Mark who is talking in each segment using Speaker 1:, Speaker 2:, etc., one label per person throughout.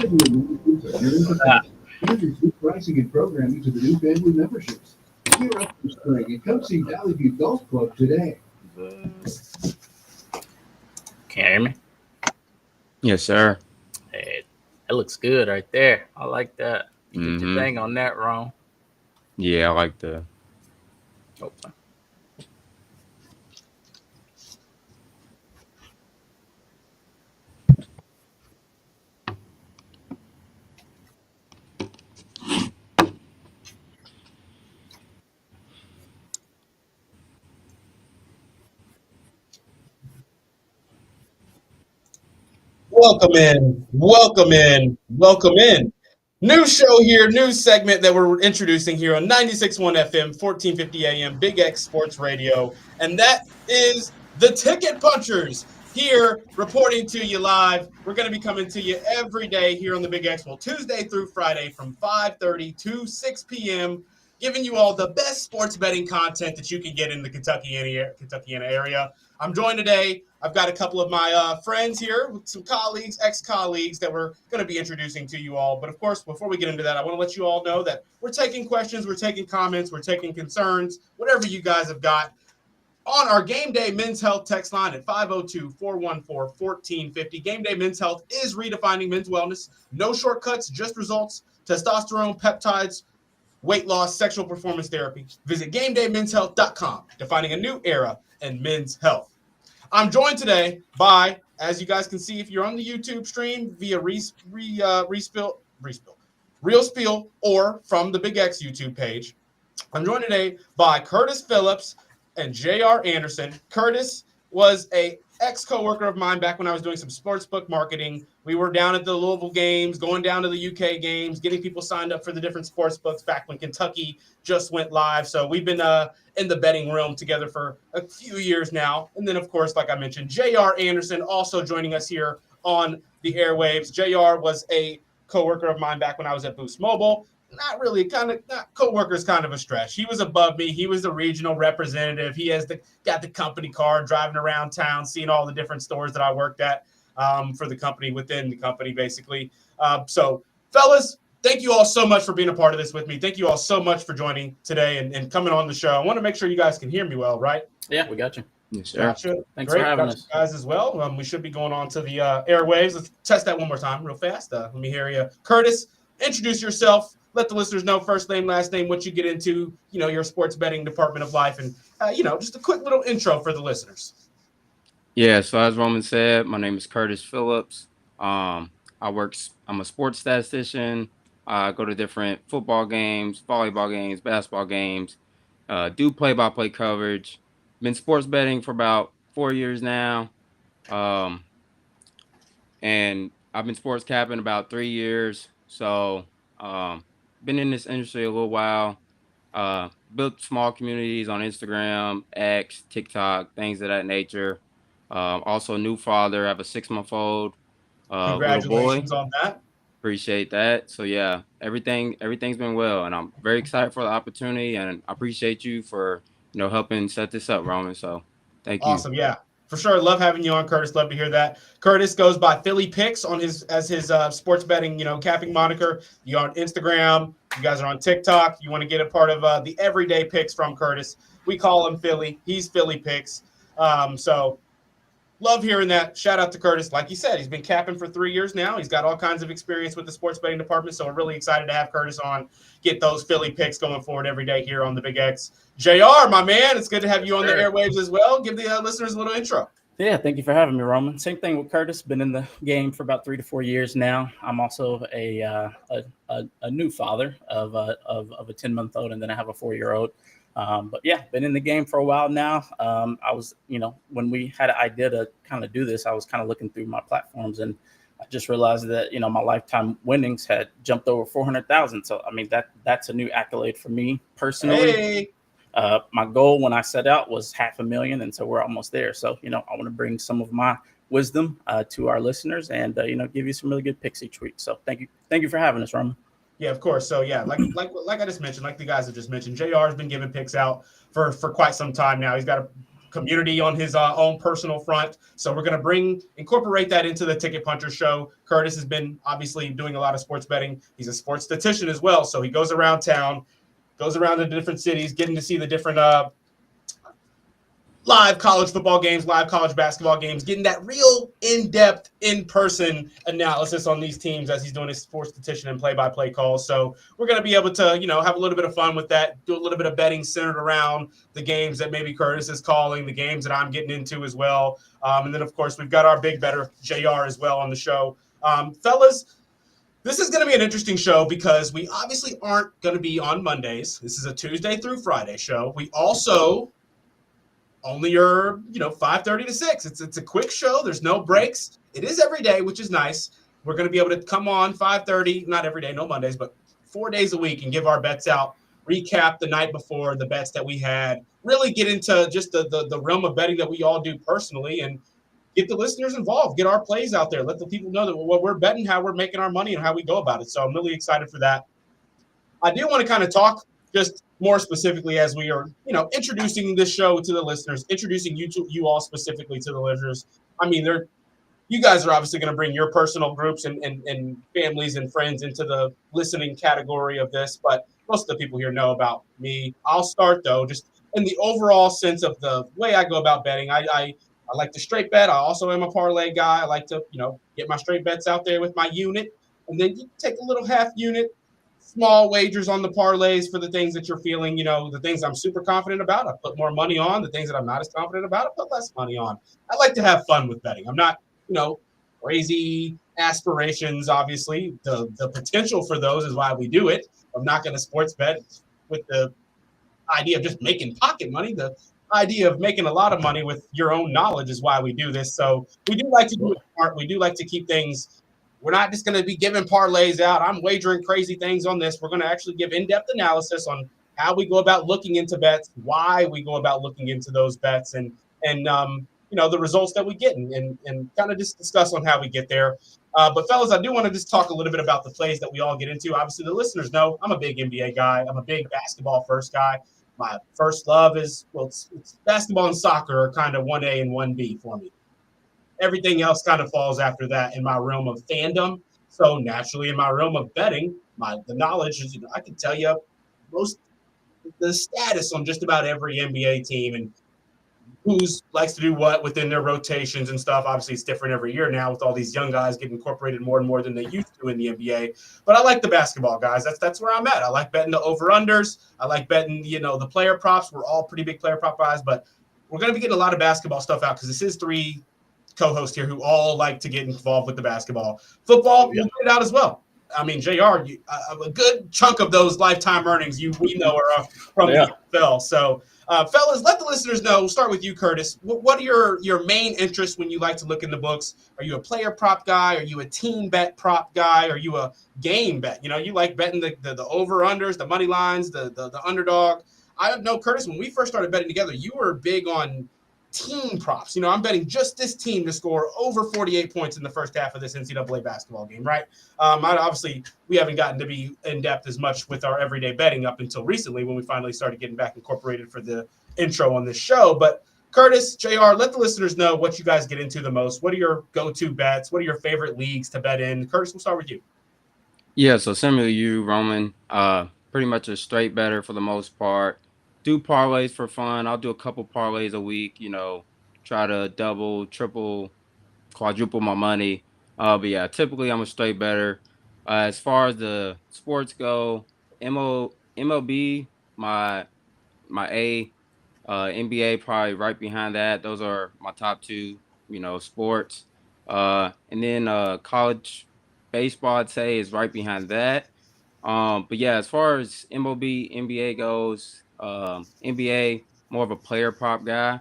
Speaker 1: Introduce new pricing and programming to the new family memberships. Gear up for spring and come see Valley View Golf Club today.
Speaker 2: Can you hear me?
Speaker 3: Yes, sir.
Speaker 2: Hey, that looks good right there. I like that. You did your thing on that, Ron.
Speaker 3: Yeah, I like the.
Speaker 2: Oh.
Speaker 4: Welcome in. New show here, new segment that we're introducing here on 96.1 FM, 1450 AM, Big X Sports Radio, and that is the Ticket Punchers here reporting to you live. We're going to be coming to you every day here on the Big X, well, Tuesday through Friday from 5:30 to 6 p.m., giving you all the best sports betting content that you can get in the Kentuckiana area. I'm joined today. I've got a couple of my friends here, some colleagues, ex-colleagues that we're going to be introducing to you all. But, of course, before we get into that, I want to let you all know that we're taking questions, we're taking comments, we're taking concerns, whatever you guys have got, on our Game Day Men's Health text line at 502-414-1450. Game Day Men's Health is redefining men's wellness. No shortcuts, just results. Testosterone, peptides, weight loss, sexual performance therapy. Visit GameDayMen'sHealth.com, defining a new era in men's health. I'm joined today by, as you guys can see, if you're on the YouTube stream via Real Spiel or from the Big X YouTube page, I'm joined today by Curtis Phillips and J.R. Anderson. Curtis was a ex-coworker of mine back when I was doing some sportsbook marketing. We were down at the Louisville games, going down to the UK games, getting people signed up for the different sportsbooks back when Kentucky just went live. So we've been in the betting realm together for a few years now. And then, of course, like I mentioned, J.R. Anderson also joining us here on the airwaves. J.R. was a coworker of mine back when I was at Boost Mobile. Not really, co-worker is kind of a stretch. He was above me. He was the regional representative. He got the company car, driving around town, seeing all the different stores that I worked at for the company, within the company, basically. So, fellas, thank you all so much for being a part of this with me. Thank you all so much for joining today and coming on the show. I want to make sure you guys can hear me well, right?
Speaker 2: Yeah, we got you.
Speaker 3: Yes, sir.
Speaker 4: Gotcha.
Speaker 2: Thanks
Speaker 4: Great.
Speaker 2: for having
Speaker 4: Got
Speaker 2: us.
Speaker 4: you guys as well. We should be going on to the airwaves. Let's test that one more time real fast. Let me hear you. Curtis, introduce yourself. Let the listeners know first name, last name, what you get into, your sports betting department of life, and, just a quick little intro for the listeners.
Speaker 3: Yeah, so as Roman said, my name is Curtis Phillips. I'm a sports statistician. I go to different football games, volleyball games, basketball games, do play-by-play coverage. Been sports betting for about 4 years now. And I've been sports capping about 3 years. So, been in this industry a little while, built small communities on Instagram, X, TikTok, things of that nature. Also a new father. I have a 6-month-old little boy.
Speaker 4: Congratulations on that.
Speaker 3: Appreciate that. So yeah, everything's been well, and I'm very excited for the opportunity, and I appreciate you for helping set this up, Roman. So thank you.
Speaker 4: Awesome. Yeah. For sure. Love having you on, Curtis. Love to hear that. Curtis goes by Philly Picks as his sports betting, capping moniker. You're on Instagram. You guys are on TikTok. You want to get a part of the everyday picks from Curtis. We call him Philly. He's Philly Picks. So love hearing that. Shout out to Curtis. Like you said, he's been capping for 3 years now. He's got all kinds of experience with the sports betting department. So we're really excited to have Curtis on, get those Philly picks going forward every day here on the Big X. JR, my man, it's good to have you on the airwaves as well. Give the listeners a little intro.
Speaker 2: Yeah, thank you for having me, Roman. Same thing with Curtis. Been in the game for about 3 to 4 years now. I'm also a new father of a 10-month-old, and then I have a 4-year-old. But yeah, been in the game for a while now. I was, when we had an idea to kind of do this, I was kind of looking through my platforms, and I just realized that, my lifetime winnings had jumped over 400,000. So, I mean, that's a new accolade for me personally.
Speaker 4: Hey.
Speaker 2: My goal when I set out was 500,000, and so we're almost there. So, I want to bring some of my wisdom to our listeners and, give you some really good picks each week. So thank you for having us, Roman.
Speaker 4: Yeah, of course. So yeah, like I just mentioned, like the guys have just mentioned, JR has been giving picks out for quite some time now. He's got a community on his own personal front. So we're going to incorporate that into the Ticket Puncher show. Curtis has been obviously doing a lot of sports betting. He's a sports statistician as well. So he goes around town, goes around to different cities, getting to see the different live college football games, live college basketball games, getting that real in-depth, in-person analysis on these teams as he's doing his sports statistician and play-by-play calls. So we're going to be able to, have a little bit of fun with that, do a little bit of betting centered around the games that maybe Curtis is calling, the games that I'm getting into as well. And then, of course, we've got our big better JR as well on the show. Fellas, this is going to be an interesting show because we obviously aren't going to be on Mondays. This is a Tuesday through Friday show. We also only your 5:30 to 6. It's a quick show. There's no breaks. It is every day, which is nice. We're going to be able to come on 5:30, not every day, no Mondays, but 4 days a week and give our bets out, recap the night before the bets that we had, really get into just the realm of betting that we all do personally and get the listeners involved, get our plays out there, let the people know that what we're betting, how we're making our money and how we go about it. So I'm really excited for that. I do want to kind of talk just more specifically as we are, introducing this show to the listeners, introducing you all specifically to the listeners. I mean, you guys are obviously going to bring your personal groups and families and friends into the listening category of this, but most of the people here know about me. I'll start, though, just in the overall sense of the way I go about betting. I like to straight bet. I also am a parlay guy. I like to, get my straight bets out there with my unit, and then you take a little half unit, small wagers on the parlays for the things that you're feeling, the things I'm super confident about. I put more money on. The things that I'm not as confident about, I put less money on. I like to have fun with betting. I'm not, crazy aspirations, obviously. The potential for those is why we do it. I'm not going to sports bet with the idea of just making pocket money. The idea of making a lot of money with your own knowledge is why we do this. So we do like to do it smart. We do like to keep things. We're not just going to be giving parlays out. I'm wagering crazy things on this. We're going to actually give in-depth analysis on how we go about looking into bets, why we go about looking into those bets, and the results that we get, and kind of just discuss on how we get there. But fellas, I do want to just talk a little bit about the plays that we all get into. Obviously, the listeners know I'm a big NBA guy. I'm a big basketball first guy. My first love is, it's basketball and soccer are kind of 1A and 1B for me. Everything else kind of falls after that in my realm of fandom. So naturally, in my realm of betting, the knowledge is, I can tell you the status on just about every NBA team and who's likes to do what within their rotations and stuff. Obviously, it's different every year now with all these young guys getting incorporated more and more than they used to in the NBA. But I like the basketball guys. That's where I'm at. I like betting the over-unders. I like betting, the player props. We're all pretty big player prop guys, but we're going to be getting a lot of basketball stuff out because this is 3 co-hosts here who all like to get involved with the basketball. Football, we'll get it out as well. I mean, JR, a good chunk of those lifetime earnings we know are from the NFL. So, fellas, let the listeners know. We'll start with you, Curtis. What are your main interests when you like to look in the books? Are you a player prop guy? Are you a team bet prop guy? Are you a game bet? You like betting the over-unders, the money lines, the underdog. I know, Curtis, when we first started betting together, you were big on team props. I'm betting just this team to score over 48 points in the first half of this NCAA basketball game, right? Obviously, we haven't gotten to be in depth as much with our everyday betting up until recently when we finally started getting back incorporated for the intro on this show. But Curtis, JR, let the listeners know what you guys get into the most. What are your go-to bets? What are your favorite leagues to bet in? Curtis, we'll start with you.
Speaker 3: Yeah, so similar to you, Roman, pretty much a straight better for the most part. Do parlays for fun. I'll do a couple parlays a week, try to double, triple, quadruple my money. But yeah, typically I'm a straight better. As far as the sports go, MLB, my A, NBA probably right behind that. Those are my top 2, sports. And then college baseball, I'd say, is right behind that. But yeah, as far as MLB, NBA goes, NBA, more of a player prop guy.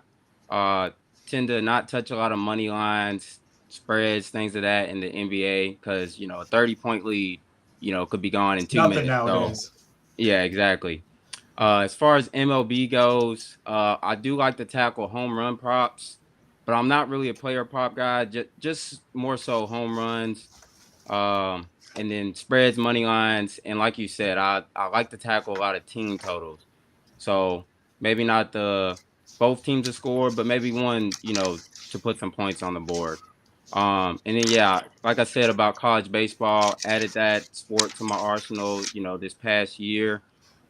Speaker 3: Tend to not touch a lot of money lines, spreads, things of that in the NBA because, a 30-point lead, could be gone in 2
Speaker 4: Nothing
Speaker 3: minutes.
Speaker 4: nowadays.
Speaker 3: So, yeah, exactly. As far as MLB goes, I do like to tackle home run props, but I'm not really a player prop guy. Just more so home runs, and then spreads, money lines, and like you said, I like to tackle a lot of team totals. So maybe not the both teams to score, but maybe one, to put some points on the board. And then, yeah, like I said about college baseball, added that sport to my arsenal, this past year.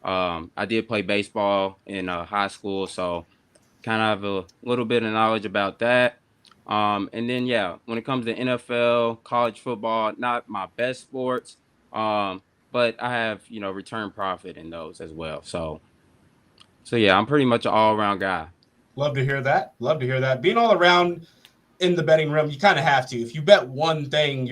Speaker 3: I did play baseball in high school, so kind of have a little bit of knowledge about that. And then, yeah, when it comes to NFL, college football, not my best sports, but I have, return profit in those as well. So yeah, I'm pretty much an all-around guy.
Speaker 4: Love to hear that. Love to hear that. Being all around in the betting room, you kind of have to. If you bet one thing,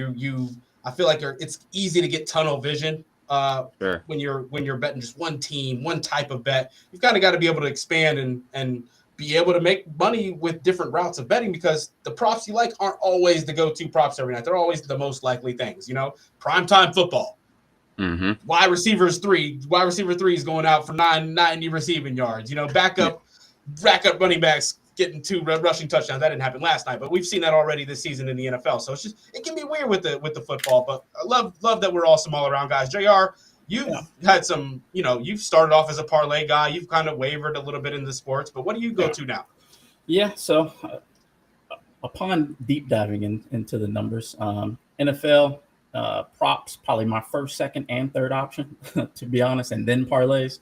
Speaker 4: I feel like it's easy to get tunnel vision.
Speaker 3: Sure.
Speaker 4: When you're betting just one team, one type of bet, you've kind of got to be able to expand and be able to make money with different routes of betting, because the props you like aren't always the go-to props every night. They're always the most likely things. Primetime football.
Speaker 3: Mm-hmm.
Speaker 4: Wide receiver 3 is going out for 990 receiving yards. Backup running backs getting 2 rushing touchdowns. That didn't happen last night, but we've seen that already this season in the NFL. So it can be weird with the football, but I love that we're all some all around guys. JR, you've had some, you've started off as a parlay guy. You've kind of wavered a little bit into sports, but what do you go to now?
Speaker 2: Yeah. So upon deep diving into the numbers, NFL props, probably my first, second, and third option, to be honest, and then parlays.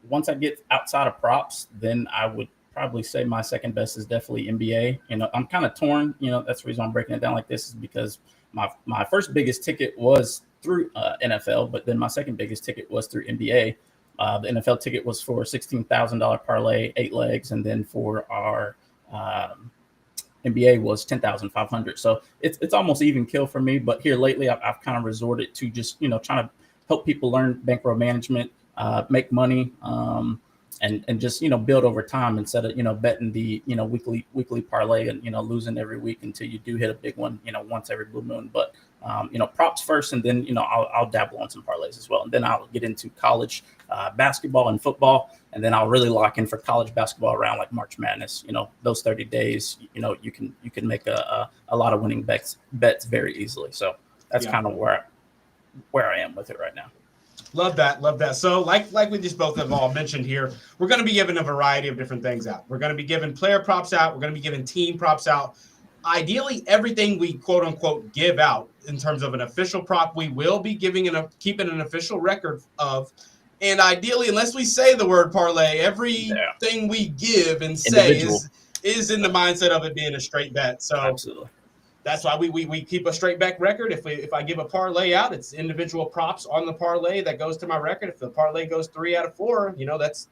Speaker 2: Once I get outside of props, then I would probably say my second best is definitely NBA. I'm kind of torn. That's the reason I'm breaking it down like this, is because my first biggest ticket was through NFL, but then my second biggest ticket was through NBA. The NFL ticket was for $16,000 parlay, 8 legs, and then for our NBA was $10,500. So it's almost even kill for me. But here lately, I've kind of resorted to just trying to help people learn bankroll management, make money, and just build over time, instead of betting the weekly parlay and losing every week until you do hit a big one once every blue moon. But props first, and then I'll dabble on some parlays as well, and then I'll get into college basketball and football, and then I'll really lock in for college basketball around like March Madness. Those 30 days, you can make a lot of winning bets very easily. So that's kind of where I am with it right now.
Speaker 4: Love that. So like we just both have all mentioned here, we're going to be giving a variety of different things out. We're going to be giving player props out. We're going to be giving team props out. Ideally, everything we quote unquote give out in terms of an official prop, we will be keeping an official record of. And ideally, unless we say the word parlay, everything we give and say is in the mindset of it being a straight bet. So
Speaker 2: absolutely.
Speaker 4: That's why we keep a straight back record. If I give a parlay out, it's individual props on the parlay that goes to my record. If the parlay goes 3 out of 4,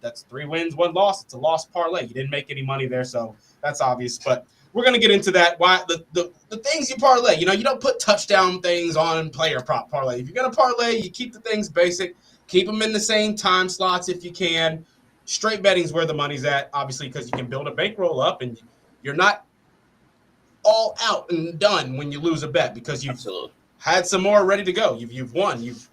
Speaker 4: that's 3 wins, 1 loss. It's a lost parlay. You didn't make any money there, so that's obvious. But we're gonna get into that. Why the things you parlay? You don't put touchdown things on player prop parlay. If you're gonna parlay, you keep the things basic. Keep them in the same time slots if you can. Straight betting is where the money's at, obviously, because you can build a bankroll up and you're not all out and done when you lose a bet, because you've had some more ready to go. You've won. You've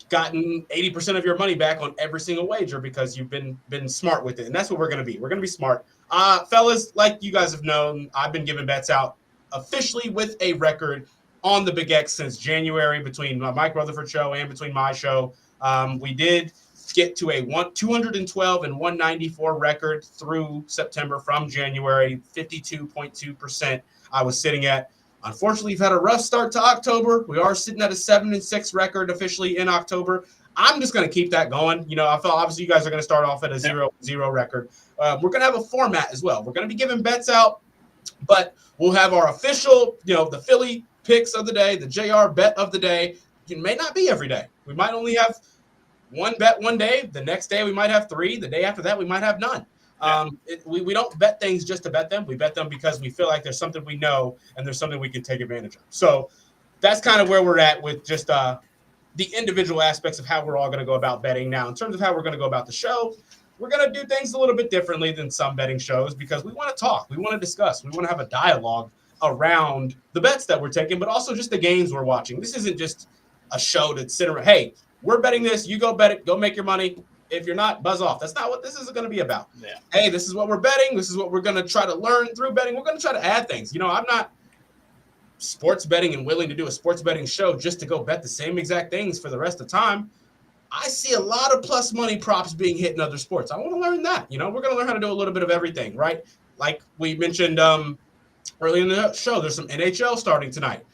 Speaker 4: gotten 80% of your money back on every single wager because you've been smart with it. And that's what we're going to be. We're going to be smart. Fellas, like you guys have known, I've been giving bets out officially with a record on the Big X since January, between Mike Rutherford show and between my show. We did get to a 212 and 194 record through September from January, 52.2%. I was sitting at. Unfortunately, we've had a rough start to October. We are sitting at a 7-6 record officially in October. I'm just going to keep that going. I feel obviously you guys are going to start off at a 0-0 record. We're going to have a format as well. We're going to be giving bets out, but we'll have our official, the Philly picks of the day, the JR bet of the day. It may not be every day. We might only have one bet one day. The next day we might have 3. The day after that we might have none. We don't bet things just to bet them. We bet them because we feel like there's something we know and there's something we can take advantage of. So that's kind of where we're at with just the individual aspects of how we're all going to go about betting. Now, in terms of how we're going to go about the show, we're going to do things a little bit differently than some betting shows, because we want to talk. We want to discuss. We want to have a dialogue around the bets that we're taking, but also just the games we're watching. This isn't just a show to sit around. Hey, we're betting this. You go bet it. Go make your money. If you're not, buzz off. That's not what this is going to be about. Yeah. Hey, this is what we're betting. This is what we're going to try to learn through betting. We're going to try to add things. I'm not sports betting and willing to do a sports betting show just to go bet the same exact things for the rest of the time. I see a lot of plus money props being hit in other sports. I want to learn that. We're going to learn how to do a little bit of everything, right? Like we mentioned early in the show, there's some NHL starting tonight.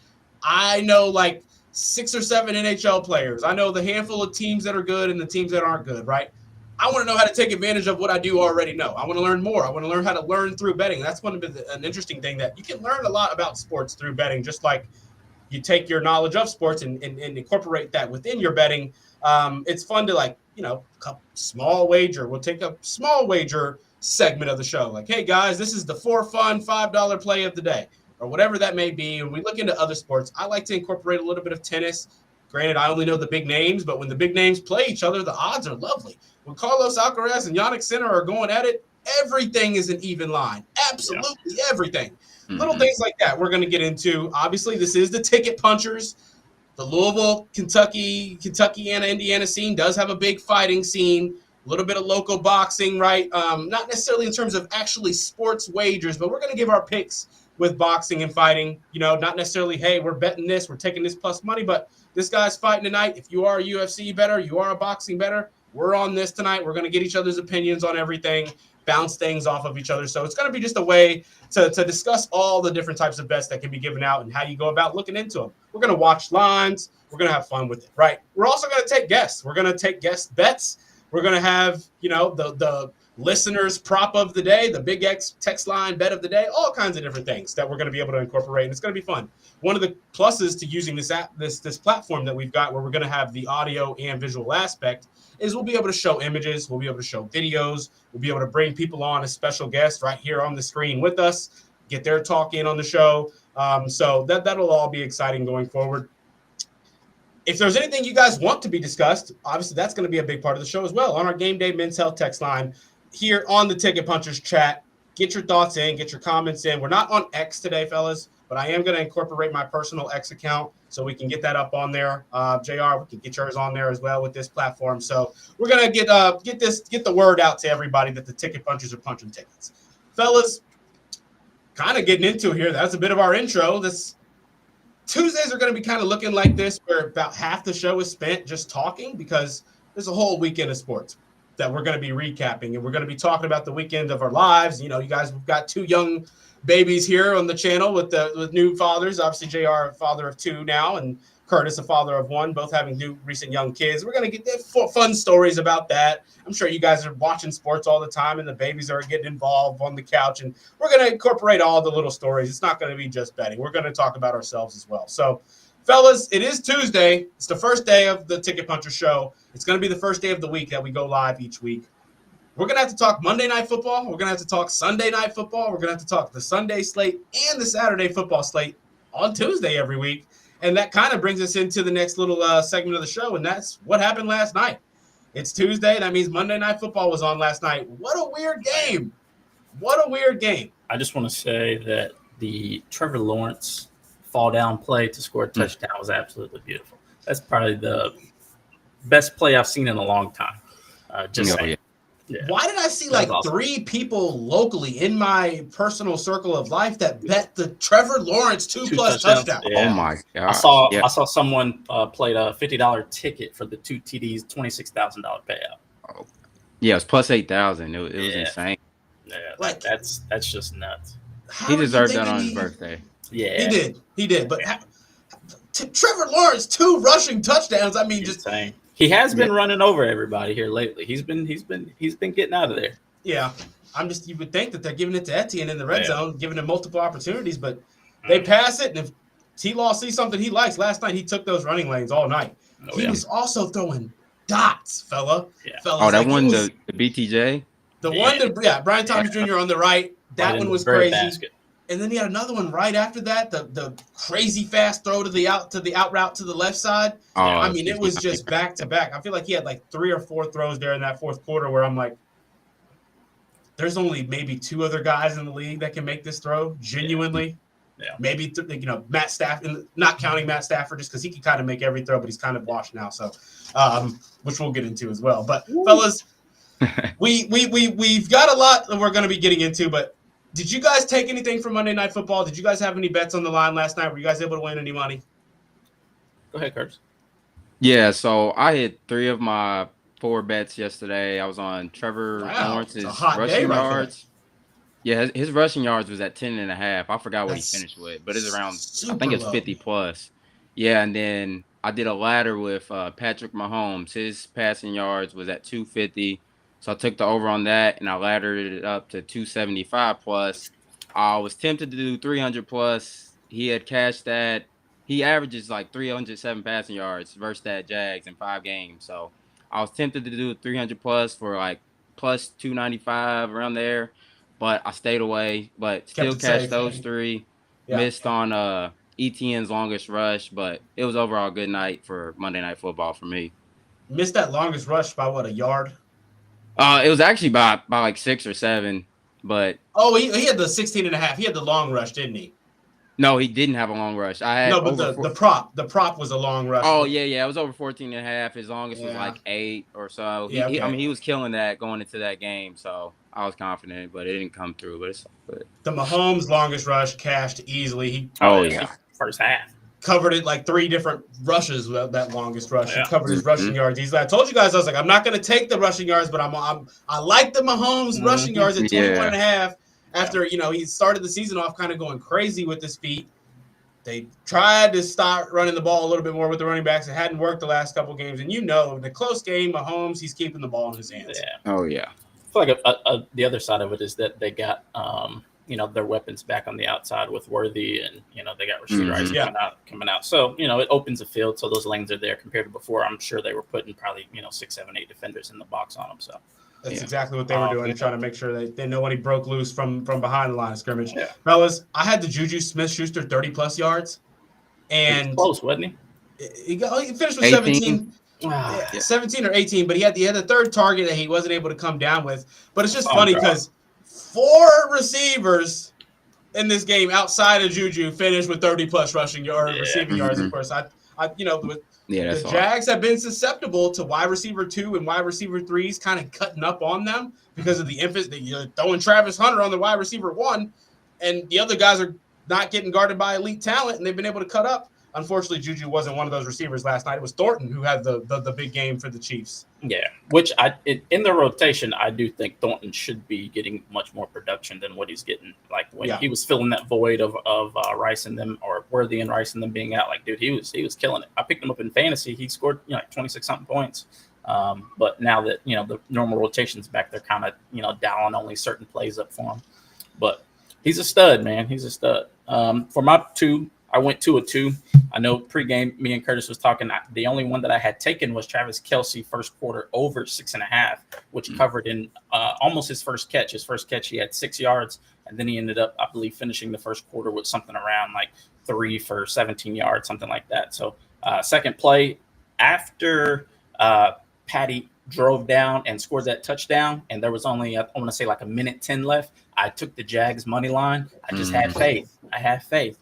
Speaker 4: I know like 6 or 7 NHL players. I know the handful of teams that are good and the teams that aren't good, right? I want to know how to take advantage of what I do already know. I want to learn more. I want to learn how to learn through betting. That's an interesting thing that you can learn a lot about sports through betting, just like you take your knowledge of sports and incorporate that within your betting. It's fun to small wager. We'll take a small wager segment of the show. Like, hey guys, this is the for fun $5 play of the day or whatever that may be. When we look into other sports, I like to incorporate a little bit of tennis. Granted, I only know the big names, but when the big names play each other, the odds are lovely. When Carlos Alcaraz and Yannick Sinner are going at it, everything is an even line. Absolutely everything. Mm-hmm. Little things like that we're going to get into. Obviously, this is the Ticket Punchers. The Louisville, Kentuckiana, Indiana scene does have a big fighting scene, a little bit of local boxing, right? Not necessarily in terms of actually sports wagers, but we're going to give our picks with boxing and fighting. Not necessarily, hey, we're betting this, we're taking this plus money, but this guy's fighting tonight. If you are a UFC bettor, you are a boxing bettor, we're on this tonight. We're going to get each other's opinions on everything, bounce things off of each other. So it's going to be just a way to discuss all the different types of bets that can be given out and how you go about looking into them. We're going to watch lines. We're going to have fun with it, right? We're also going to take guests. We're going to take guest bets. We're going to have, the listeners prop of the day, the Big X text line bet of the day, all kinds of different things that we're going to be able to incorporate. And it's going to be fun. One of the pluses to using this app, this platform that we've got where we're going to have the audio and visual aspect is we'll be able to show images. We'll be able to show videos. We'll be able to bring people on as special guests right here on the screen with us, get their talk in on the show. So that'll all be exciting going forward. If there's anything you guys want to be discussed, obviously that's going to be a big part of the show as well. On our Game Day Men's Health text line here on the Ticket Punchers chat, get your thoughts in, get your comments in. We're not on X today, fellas, but I am going to incorporate my personal X account so we can get that up on there. JR, we can get yours on there as well with this platform. So we're going to get the word out to everybody that the Ticket Punchers are punching tickets. Fellas, kind of getting into it here. That's a bit of our intro. Tuesdays are going to be kind of looking like this, where about half the show is spent just talking because there's a whole weekend of sports that we're going to be recapping, and we're going to be talking about the weekend of our lives. You guys, we've got 2 young babies here on the channel with new fathers. Obviously, JR, a father of 2 now, and Curtis, a father of 1, both having new recent young kids. We're going to get fun stories about that. I'm sure you guys are watching sports all the time, and the babies are getting involved on the couch, and we're going to incorporate all the little stories. It's not going to be just betting. We're going to talk about ourselves as well. So, fellas, it is Tuesday. It's the first day of the Ticket Puncher show. It's going to be the first day of the week that we go live each week. We're going to have to talk Monday Night Football. We're going to have to talk Sunday Night Football. We're going to have to talk the Sunday slate and the Saturday football slate on Tuesday every week. And that kind of brings us into the next little segment of the show, and that's what happened last night. It's Tuesday. That means Monday Night Football was on last night. What a weird game. What a weird game.
Speaker 2: I just want to say that the Trevor Lawrence fall down play to score a touchdown was absolutely beautiful. That's probably the best play I've seen in a long time. Saying. Yeah.
Speaker 4: Why did I see awesome. 3 people locally in my personal circle of life that bet the Trevor Lawrence 2+ touchdowns?
Speaker 3: Yeah. Oh my God!
Speaker 2: I saw someone played a $50 ticket for the 2 TDs, $26,000 payout.
Speaker 3: Oh. Yeah, it was plus 8,000. It was insane.
Speaker 2: Yeah, that's just nuts.
Speaker 3: He deserved that on his birthday.
Speaker 4: Yeah, he did. But Trevor Lawrence 2 rushing touchdowns. I mean, just
Speaker 2: insane. He has been running over everybody here lately. He's been getting out of there.
Speaker 4: Yeah. You would think that they're giving it to Etienne in the red zone, giving him multiple opportunities, but they pass it. And if T-Law sees something he likes, last night he took those running lanes all night. He was also throwing dots, fella.
Speaker 3: Yeah. Oh, that one, the BTJ?
Speaker 4: The one that Brian Thomas Jr. on the right. That one was crazy. Basket. And then he had another one right after that, the crazy fast throw to the out route to the left side.
Speaker 3: Oh,
Speaker 4: I mean, it was just back to back. I feel like he had 3 or 4 throws there in that fourth quarter where I'm like, there's only maybe 2 other guys in the league that can make this throw genuinely.
Speaker 2: Yeah. Maybe
Speaker 4: Matt Stafford, not counting Matt Stafford, just because he can kind of make every throw, but he's kind of washed now. So, which we'll get into as well. But fellas, we've got a lot that we're going to be getting into, but. Did you guys take anything from Monday Night Football? Did you guys have any bets on the line last night? Were you guys able to win any money?
Speaker 2: Go ahead, Curtis.
Speaker 3: Yeah, so I hit 3 of my 4 bets yesterday. I was on Trevor
Speaker 4: Wow, it's a
Speaker 3: Lawrence's
Speaker 4: hot day
Speaker 3: rushing
Speaker 4: right there.
Speaker 3: yards. Yeah, his rushing yards was at 10.5. I forgot what he
Speaker 4: That's
Speaker 3: finished with, but it's around, I
Speaker 4: super
Speaker 3: think it's
Speaker 4: low.
Speaker 3: 50 plus. Yeah, and then I did a ladder with Patrick Mahomes. His passing yards was at 250. So I took the over on that and I laddered it up to 275 plus. I was tempted to do 300 plus. He had cashed that. He averages like 307 passing yards versus that Jags in 5 games. So I was tempted to do 300 plus for like plus 295 around there, but I stayed away. But
Speaker 4: Kept
Speaker 3: still
Speaker 4: it
Speaker 3: cashed
Speaker 4: safe.
Speaker 3: those 3.
Speaker 4: Yeah.
Speaker 3: Missed on ETN's longest rush, but it was overall a good night for Monday Night Football for me.
Speaker 4: Missed that longest rush by what, a yard?
Speaker 3: It was actually by like 6 or 7, but
Speaker 4: Oh, he had the 16.5. He had the long rush, didn't he?
Speaker 3: no, he didn't have a long rush. I had
Speaker 4: No, but
Speaker 3: over
Speaker 4: the prop was a long rush.
Speaker 3: Oh yeah, it was over 14.5. His longest was
Speaker 4: Yeah.
Speaker 3: like 8 or so.
Speaker 4: Yeah, okay.
Speaker 3: I mean, he was killing that going into that game, so I was confident, but it didn't come through. But it's good.
Speaker 4: The Mahomes longest rush cashed easily. He
Speaker 2: First half.
Speaker 4: covered it like 3 different rushes with that longest rush.
Speaker 2: Yeah.
Speaker 4: He covered his rushing yards easily. I told you guys, I was like, I'm not going to take the rushing yards, but I like the Mahomes rushing yards at 21.5. After he started the season off kind of going crazy with his feet. They tried to start running the ball a little bit more with the running backs. It hadn't worked the last couple games, and in the close game, Mahomes, he's keeping the ball in his hands.
Speaker 2: Yeah.
Speaker 3: Oh yeah.
Speaker 2: I feel like the other side of it is that they got their weapons back on the outside with Worthy, and they got Rashid Rice coming out. So it opens the field, so those lanes are there compared to before. I'm sure they were putting probably 6, 7, 8 defenders in the box on them. So
Speaker 4: that's exactly what they were doing, trying to make sure that nobody broke loose from behind the line of scrimmage. Yeah. Fellas, I had the Juju Smith-Schuster 30-plus yards. And
Speaker 2: he was close, wasn't he?
Speaker 4: He finished with 17. 17 or 18, but he had the third target that he wasn't able to come down with. But it's just funny because 4 receivers in this game outside of Juju finished with 30-plus rushing or receiving yards. Of course, the Jags have been susceptible to wide receiver 2 and wide receiver 3s kind of cutting up on them because of the emphasis that you're throwing Travis Hunter on the wide receiver 1, and the other guys are not getting guarded by elite talent, and they've been able to cut up. Unfortunately, Juju wasn't one of those receivers last night. It was Thornton who had the big game for the Chiefs.
Speaker 2: Yeah, which in the rotation, I do think Thornton should be getting much more production than what he's getting. Like when he was filling that void of Rice and them, or Worthy and Rice and them being out. Like, dude, he was killing it. I picked him up in fantasy. He scored 26 something points. But now that the normal rotation's back, they're kind of dialing only certain plays up for him. But he's a stud, man. He's a stud. For my 2, I went 2 of 2. I know pregame, me and Curtis was talking. The only one that I had taken was Travis Kelce first quarter over 6.5, which covered in almost his first catch. His first catch, he had 6 yards, and then he ended up, I believe, finishing the first quarter with something around like 3 for 17 yards, something like that. So second play after Patty drove down and scored that touchdown, and there was only, I want to say like a minute 10 left. I took the Jags money line. I just had faith.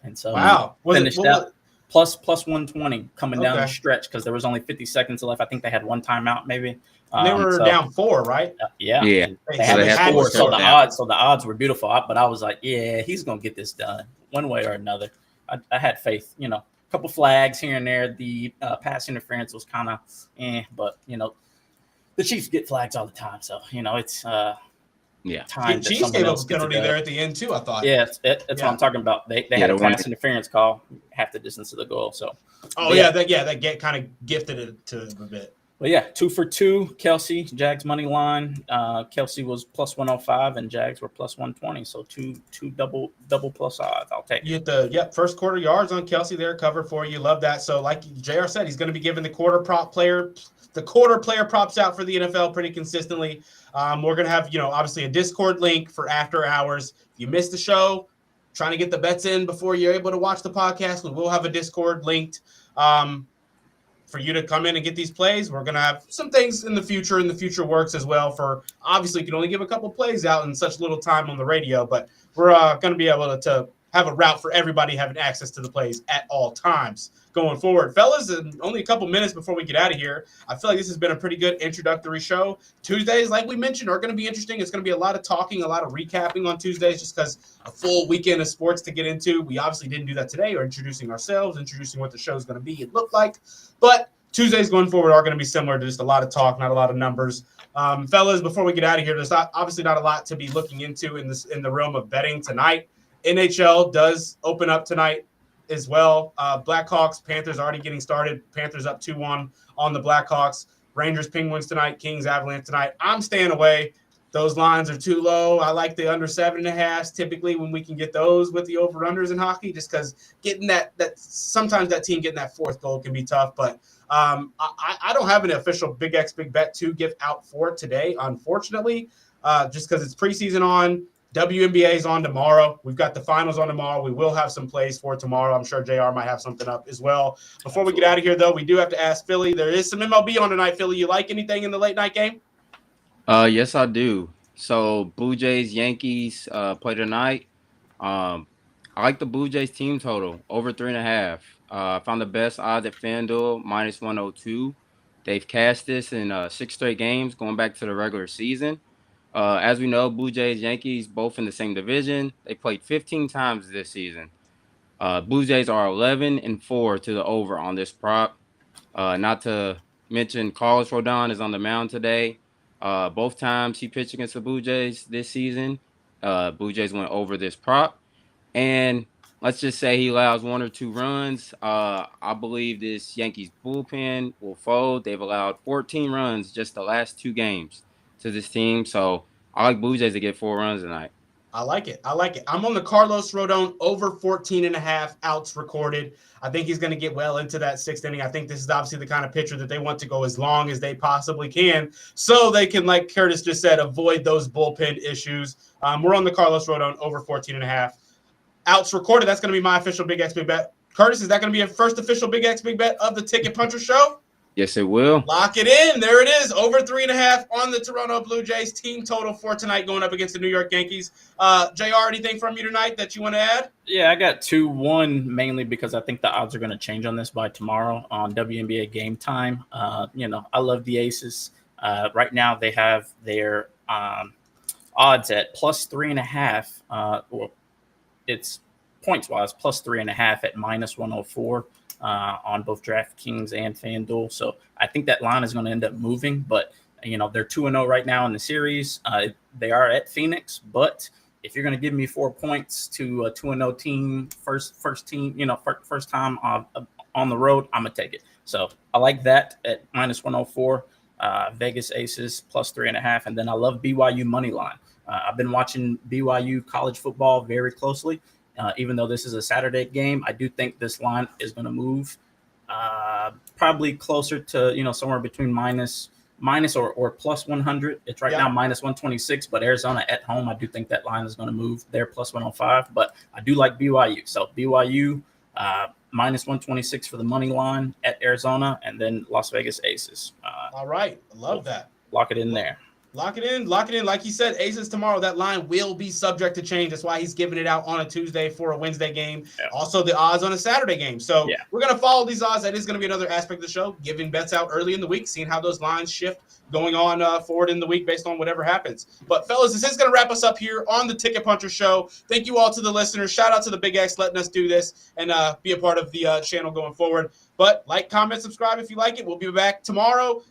Speaker 2: And so finished up plus 120 coming down the stretch because there was only 50 seconds left. I think they had one timeout maybe.
Speaker 4: They were down 4, right?
Speaker 2: Yeah.
Speaker 3: They
Speaker 2: had 4. So the odds were beautiful. But I was like, yeah, he's gonna get this done one way or another. I had faith. A couple flags here and there. The pass interference was kind of but the Chiefs get flags all the time, so it's time.
Speaker 4: The Chiefs gave up a penalty there at the end too, I thought.
Speaker 2: Yeah, that's what I'm talking about. They had a pass interference call half the distance of the goal. So
Speaker 4: that get kind of gifted it to him a bit.
Speaker 2: But yeah, 2 for 2. Kelce, Jags money line. Kelce was plus 105 and Jags were plus 120. So two double plus odds. I'll take it.
Speaker 4: You get the first quarter yards on Kelce there covered for you. Love that. So like JR said, he's going to be giving the quarter player props out for the NFL pretty consistently. We're going to have, obviously a Discord link for after hours. If you missed the show, trying to get the bets in before you're able to watch the podcast, we will have a Discord linked for you to come in and get these plays. We're going to have some things in the future works as well for, obviously you can only give a couple plays out in such little time on the radio, but we're going to be able to have a route for everybody having access to the plays at all times going forward. Fellas, only a couple minutes before we get out of here. I feel like this has been a pretty good introductory show. Tuesdays, like we mentioned, are going to be interesting. It's going to be a lot of talking, a lot of recapping on Tuesdays just because a full weekend of sports to get into. We obviously didn't do that today, or introducing ourselves, introducing what the show is going to be and look like. But Tuesdays going forward are going to be similar to just a lot of talk, not a lot of numbers. Fellas, before we get out of here, there's obviously not a lot to be looking into in the realm of betting tonight. NHL does open up tonight as well. Blackhawks, Panthers already getting started. Panthers up 2-1 on the Blackhawks. Rangers, Penguins tonight. Kings, Avalanche tonight. I'm staying away. Those lines are too low. I like the under 7.5 typically when we can get those with the over-unders in hockey, just because getting that sometimes that team getting that fourth goal can be tough. But I don't have an official Big X Big Bet to give out for today, unfortunately, just because it's preseason on. WNBA is on tomorrow. We've got the finals on tomorrow. We will have some plays for tomorrow. I'm sure JR might have something up as well. Before we get out of here, though, we do have to ask Philly. There is some MLB on tonight, Philly. You like anything in the late night game?
Speaker 3: Yes, I do. So Blue Jays, Yankees play tonight. I like the Blue Jays team total over 3.5. I found the best odds at FanDuel -102. They've cashed this in 6 straight games going back to the regular season. As we know, Blue Jays, Yankees both in the same division. They played 15 times this season. Blue Jays are 11-4 to the over on this prop. Not to mention Carlos Rodon is on the mound today. Both times he pitched against the Blue Jays this season, Blue Jays went over this prop. And let's just say he allows 1 or 2 runs. I believe this Yankees bullpen will fold. They've allowed 14 runs just the last 2 games to this team. So I like Blue Jays to get 4 runs tonight.
Speaker 4: I like it. I'm on the Carlos Rodon over 14.5 outs recorded. I think he's going to get well into that 6th inning. I think this is obviously the kind of pitcher that they want to go as long as they possibly can so they can, like Curtis just said, avoid those bullpen issues. We're on the Carlos Rodon over 14.5 outs recorded. That's going to be my official Big X Big Bet. Curtis, is that going to be a first official Big X Big Bet of the Ticket Puncher show?
Speaker 3: Yes, it will.
Speaker 4: Lock it in. There it is. Over 3.5 on the Toronto Blue Jays team total for tonight going up against the New York Yankees. JR, anything from you tonight that you want to add?
Speaker 2: Yeah, I got 2-1 mainly because I think the odds are going to change on this by tomorrow on WNBA Game Time. I love the Aces. Right now they have their odds at +3.5. It's points-wise +3.5 at -104. On both DraftKings and FanDuel. So I think that line is going to end up moving, but they're 2-0 right now in the series. They are at Phoenix, but if you're going to give me 4 points to a 2-0 team, first team, first time on the road, I'm going to take it. So I like that at -104. Vegas Aces +3.5. And then I love BYU money line. I've been watching BYU college football very closely. Even though this is a Saturday game, I do think this line is going to move probably closer to, somewhere between minus or +100. It's right now -126, but Arizona at home, I do think that line is going to move there +105. But I do like BYU. So BYU -126 for the money line at Arizona, and then Las Vegas Aces.
Speaker 4: All right. I love that.
Speaker 2: Lock it in there.
Speaker 4: Lock it in. Like he said, Aces tomorrow. That line will be subject to change. That's why he's giving it out on a Tuesday for a Wednesday game. Yeah. Also, the odds on a Saturday game. So we're going to follow these odds. That is going to be another aspect of the show, giving bets out early in the week, seeing how those lines shift going on forward in the week based on whatever happens. But, fellas, this is going to wrap us up here on the Ticket Puncher Show. Thank you all to the listeners. Shout out to the Big X letting us do this and be a part of the channel going forward. But like, comment, subscribe if you like it. We'll be back tomorrow.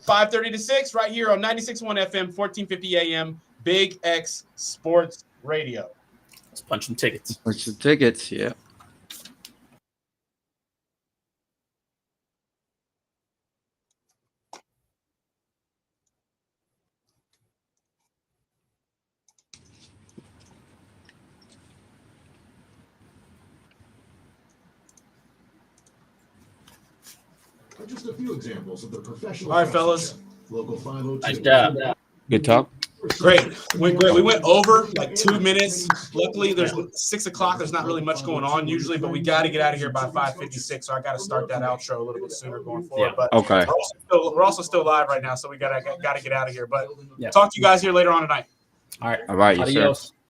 Speaker 4: 5:30 to 6 right here on 96.1 FM, 1450 AM, Big X Sports Radio.
Speaker 2: Let's punch some tickets.
Speaker 3: Punch some tickets, yeah.
Speaker 1: Just a few examples of the professional.
Speaker 4: All right, fellas.
Speaker 1: Local 502.
Speaker 2: Nice job.
Speaker 3: Good talk.
Speaker 4: Great. Went great. We went over like 2 minutes. Luckily, there's 6 o'clock. There's not really much going on usually, but we got to get out of here by 5:56. So I got to start that outro a little bit sooner going forward. But
Speaker 3: okay.
Speaker 4: We're also still live right now, so we got to get out of here. But talk to you guys here later on tonight.
Speaker 2: All right.
Speaker 3: All right. Yes, sir.